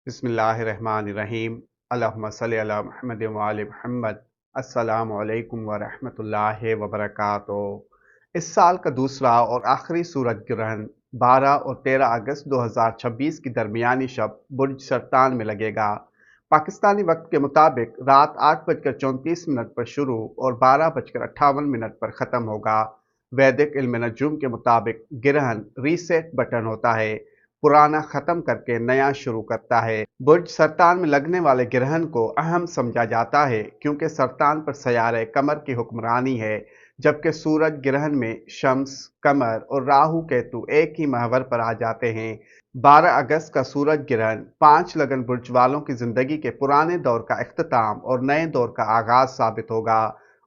बिस्मिल्लाहिर्रहमानिर्रहीम। अल्लाहुम्मा सल्लि अला मुहम्मद व आलि मुहम्मद। अस्सलामु अलैकुम व रहमतुल्लाहि व बरकातुहू। इस साल का दूसरा और आखिरी सूरज ग्रहण 12 और 13 अगस्त 2026 की दरमियानी शब बुर्ज सरतान में लगेगा। पाकिस्तानी वक्त के मुताबिक रात 8:34 पर शुरू और 12:58 पर ख़त्म होगा। वैदिक इल्म नजूम के मुताबिक ग्रहण रीसेट बटन होता है, पुराना ख़त्म करके नया शुरू करता है। बुर्ज सरतान में लगने वाले ग्रहण को अहम समझा जाता है क्योंकि सरतान पर सयारे कमर की हुक्मरानी है, जबकि सूरज ग्रहण में शम्स, कमर और राहु केतु एक ही महवर पर आ जाते हैं। 12 अगस्त का सूरज ग्रहण 5 लगन बुर्ज वालों की जिंदगी के पुराने दौर का इख्तिताम और नए दौर का आगाज साबित होगा।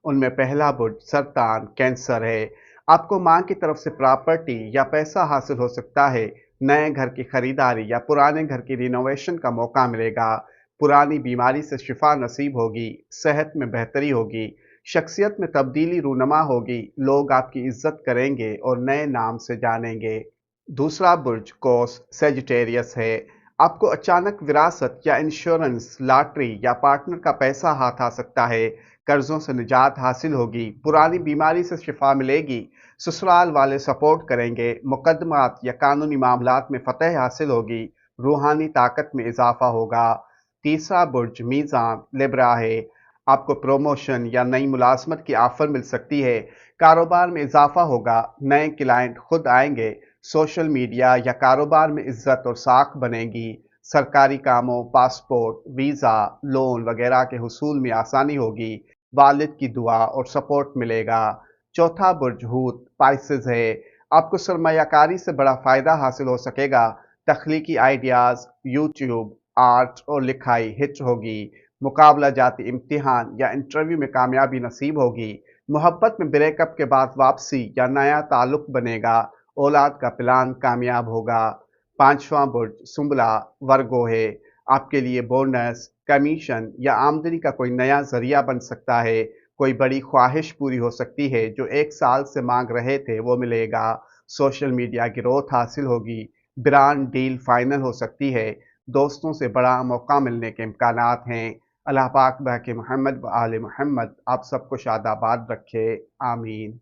उनमें पहला बुर्ज सरतान कैंसर है। आपको मां की तरफ से प्रॉपर्टी या पैसा हासिल हो सकता है, नए घर की खरीदारी या पुराने घर की रिनोवेशन का मौका मिलेगा। पुरानी बीमारी से शिफा नसीब होगी, सेहत में बेहतरी होगी, शख्सियत में तब्दीली रूनमा होगी, लोग आपकी इज्जत करेंगे और नए नाम से जानेंगे। दूसरा बुर्ज कोस सेजिटेरियस है। आपको अचानक विरासत या इंश्योरेंस, लॉटरी या पार्टनर का पैसा हाथ आ सकता है, कर्जों से निजात हासिल होगी, पुरानी बीमारी से शिफा मिलेगी, ससुराल वाले सपोर्ट करेंगे, मुकदमात या कानूनी मामलात में फतह हासिल होगी, रूहानी ताकत में इजाफा होगा। तीसरा बुर्ज मीज़ान लिब्रा है। आपको प्रमोशन या नई मुलाजमत की ऑफर मिल सकती है, कारोबार में इजाफा होगा, नए क्लाइंट खुद आएंगे, सोशल मीडिया या कारोबार में इज्जत और साख बनेगी, सरकारी कामों, पासपोर्ट, वीज़ा, लोन वगैरह के हुसूल में आसानी होगी, वालिद की दुआ और सपोर्ट मिलेगा। चौथा बुर्ज हूत पाइसेस है। आपको सरमायाकारी से बड़ा फायदा हासिल हो सकेगा, तख्लीकी आइडियाज, यूट्यूब, आर्ट और लिखाई हिट होगी, मुकाबला जाती इम्तिहान या इंटरव्यू में कामयाबी नसीब होगी, मोहब्बत में ब्रेकअप के बाद वापसी या नया ताल्लुक बनेगा, औलाद का प्लान कामयाब होगा। पांचवा बुर्ज सुंबला वर्गो है। आपके लिए बोनस, कमीशन या आमदनी का कोई नया जरिया बन सकता है, कोई बड़ी ख्वाहिश पूरी हो सकती है, जो एक साल से मांग रहे थे वो मिलेगा, सोशल मीडिया ग्रोथ हासिल होगी, ब्रांड डील फाइनल हो सकती है, दोस्तों से बड़ा मौका मिलने के इम्कानात हैं। अल्लाह पाक बाकी मोहम्मद व आले मोहम्मद आप सबको शादाबाद रखे, आमीन।